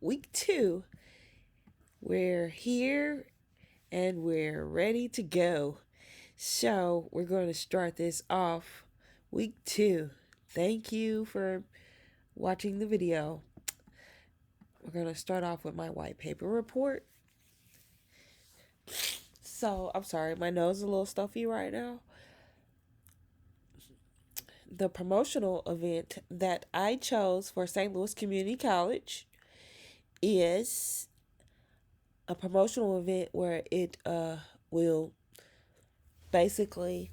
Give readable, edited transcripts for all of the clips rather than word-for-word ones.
week 2. We're here and we're ready to go. So, we're going to start this off week 2. Thank you for watching the video. We're going to start off with my white paper report. So, I'm sorry, my nose is a little stuffy right now. The promotional event that I chose for St. Louis Community College is a promotional event where it will basically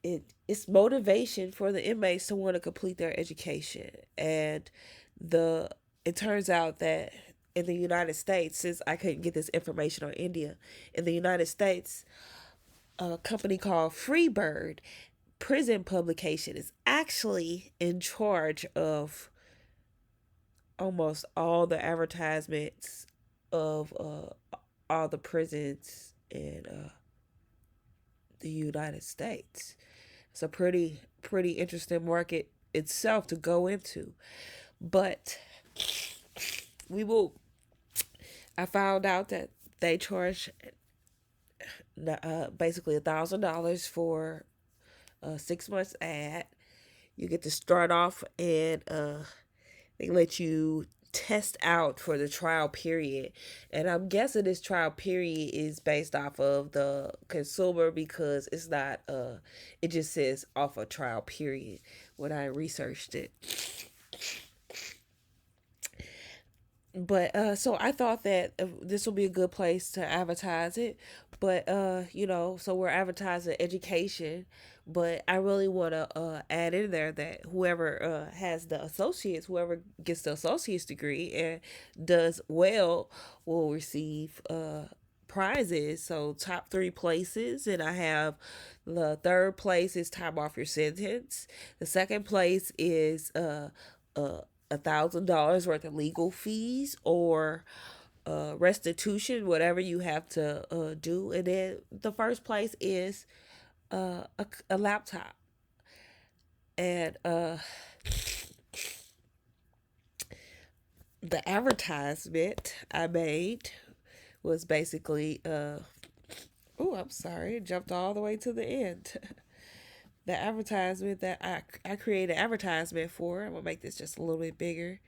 it's motivation for the inmates to want to complete their education. And the it turns out that in the United States, since I couldn't get this information on India, in the United States, a company called Freebird Prison Publication is actually in charge of almost all the advertisements of all the prisons in the United States. It's a pretty interesting market itself to go into. But we will. I found out that they charge basically $1,000 for a 6 months ad. You get to start off and they let you test out for the trial period. And I'm guessing this trial period is based off of the consumer because it's not it just says off a trial period when I researched it. But so I thought that this will be a good place to advertise it. But so we're advertising education, but I really want to add in there that whoever has the associates, whoever gets the associate's degree and does well will receive prizes. So top 3 places, and I have the third place is time off your sentence. The second place is uh $1,000 worth of legal fees or restitution, whatever you have to do. And then the first place is a laptop. And the advertisement I made was basically, oh, I'm sorry, it jumped all the way to the end. The advertisement that I created advertisement for, I'm gonna make this just a little bit bigger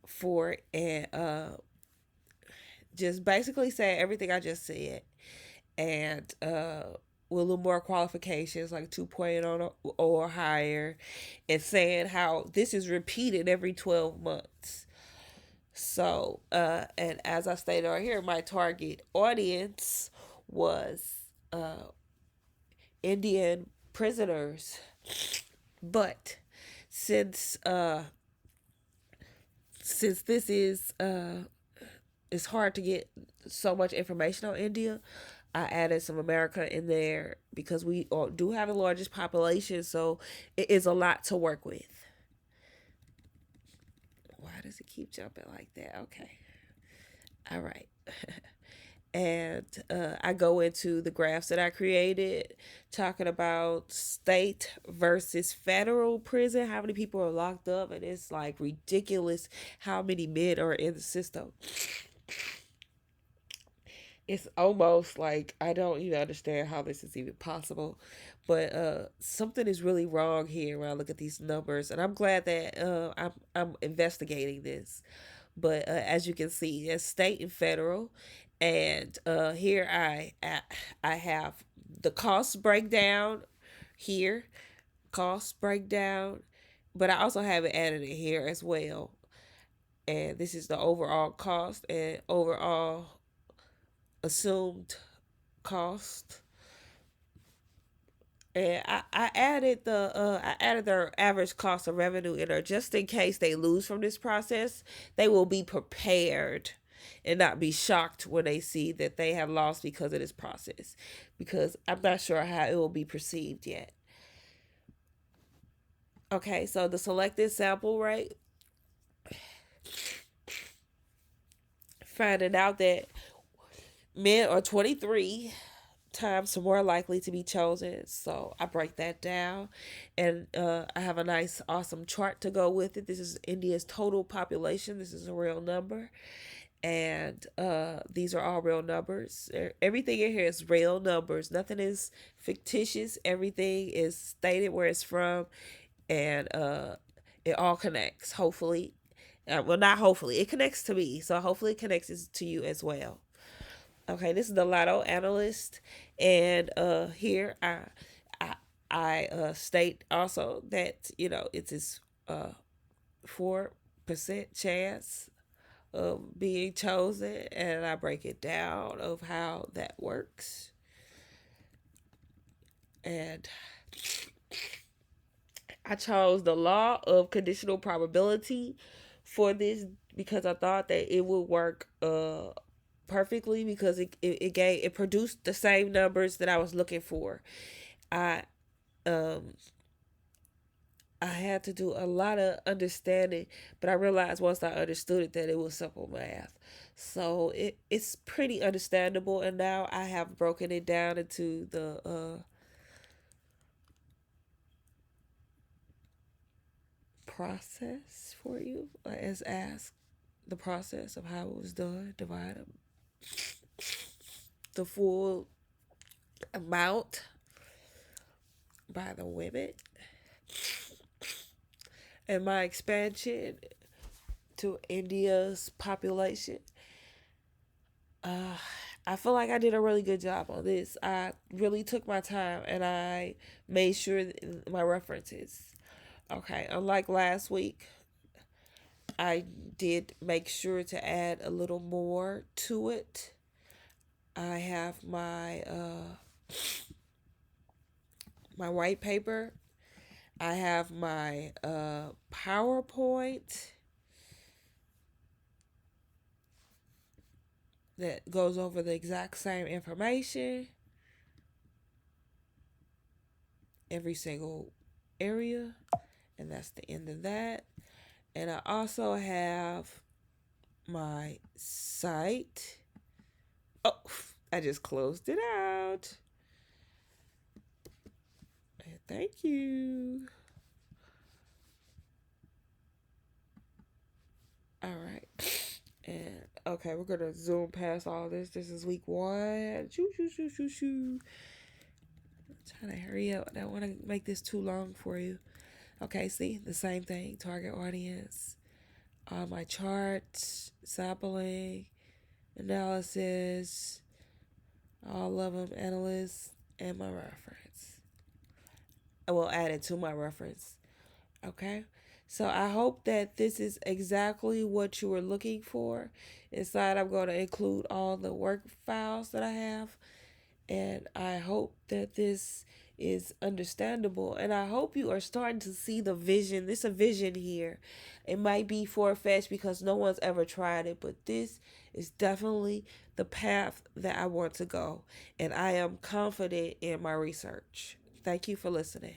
for, and just basically saying everything I just said, and with a little more qualifications like 2.0 or higher, and saying how this is repeated every 12 months. So, and as I stated on here, my target audience was Indian prisoners, but since since this is it's hard to get so much information on India, I added some America in there because we do have the largest population, so it is a lot to work with. Why does it keep jumping like that? Okay. All right. And I go into the graphs that I created, talking about state versus federal prison, how many people are locked up, and it's like ridiculous how many men are in the system. It's almost like I don't even understand how this is even possible. But something is really wrong here when I look at these numbers, and I'm glad that I'm investigating this. But as you can see, it's state and federal, and here I have the cost breakdown here, cost breakdown, but I also have it added in here as well. And this is the overall cost and overall assumed cost. And I added their average cost of revenue in there just in case they lose from this process. They will be prepared and not be shocked when they see that they have lost because of this process. Because I'm not sure how it will be perceived yet. Okay, so the selected sample rate, finding out that men are 23 times more likely to be chosen. So I break that down, and I have a nice, awesome chart to go with it. This is India's total population. This is a real number, and these are all real numbers. Everything in here is real numbers. Nothing is fictitious. Everything is stated where it's from, and it all connects. Hopefully, well, not hopefully, it connects to me. So hopefully, it connects to you as well. Okay, this is the Lotto Analyst, and here I, I state also that it's this 4% chance of being chosen, and I break it down of how that works. And I chose the law of conditional probability for this because I thought that it would work perfectly because it produced the same numbers that I was looking for. I um I had to do a lot of understanding, but I realized once I understood it that it was simple math. So it's pretty understandable, and now I have broken it down into the process for you, as asked, the process of how it was done, divided the full amount by the women, and my expansion to India's population. Uh, I feel like I did a really good job on this. I really took my time and I made sure my references. Okay, unlike last week, I did make sure to add a little more to it. I have my white paper. I have my PowerPoint that goes over the exact same information, every single area, and that's the end of that. And I also have my site. Oh, I just closed it out. Thank you. All right. And okay, we're gonna zoom past all this. This is week one. Shoo, shoo, shoo, shoo, shoo. I'm trying to hurry up. I don't want to make this too long for you. Okay, see the same thing. Target audience. All my charts, sampling, analysis, all of them, analysts, and my reference. I will add it to my reference. Okay. So I hope that this is exactly what you were looking for. Inside, I'm going to include all the work files that I have. And I hope that this is understandable. And I hope you are starting to see the vision. There's a vision here. It might be far fetched because no one's ever tried it, but this is definitely the path that I want to go. And I am confident in my research. Thank you for listening.